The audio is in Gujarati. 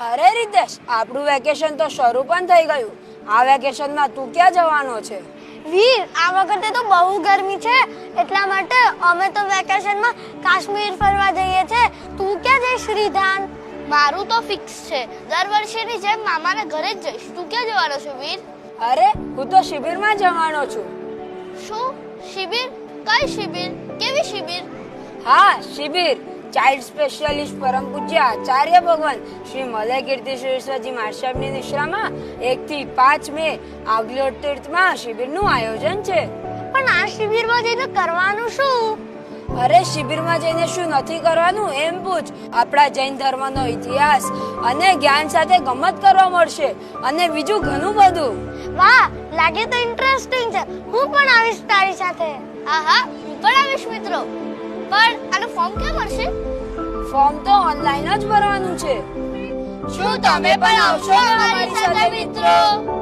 અરે રીતેશ, આપણું વેકેશન તો શરૂ પણ થઈ ગયું. આ વેકેશનમાં તું ક્યાં જવાનો છે? વીર, આ વખતે તો બહુ ગરમી છે, એટલા માટે અમે તો વેકેશનમાં કાશ્મીર ફરવા જઈએ છે. તું ક્યાં જઈશ શ્રીધાન? મારું તો ફિક્સ છે, દર વર્ષેની જેમ મામાના ઘરે જ જઈશ. તું ક્યાં જવાનો છે વીર? અરે, હું તો શિબિરમાં જવાનો છું. શું શિબિર? કઈ શિબિર? કેવી શિબિર? હા, શિબિર. ચાઇલ્ડ સ્પેશિયાલિસ્ટ પરમ પૂજ્ય આચાર્ય ભગવાન શ્રી મલય કીર્તિ સુરેશ્વરજી મહારાજની નિશ્રામાં 1 થી 5 મે આગલો તીર્થમાં શિબિરનું આયોજન છે. પણ આ શિબિરમાં જઈને કરવાનું શું? અરે, શિબિરમાં જઈને શું નથી કરવાનું એમ પૂછ. આપણા જૈન ધર્મનો ઇતિહાસ અને જ્ઞાન સાથે ગમત કરવા મળશે અને બીજું ઘણું બધું. વાહ, લાગે તો ઇન્ટરેસ્ટિંગ છે. હું પણ આવીશ તારી સાથે. આહા, હું પણ આવીશ મિત્રો. પણ આનું ફોર્મ ક્યાં મળશે? ફોર્મ તો ઓનલાઈન જ ભરવાનું છે. શું તમે પણ આવશો અમારી સાથે મિત્રો?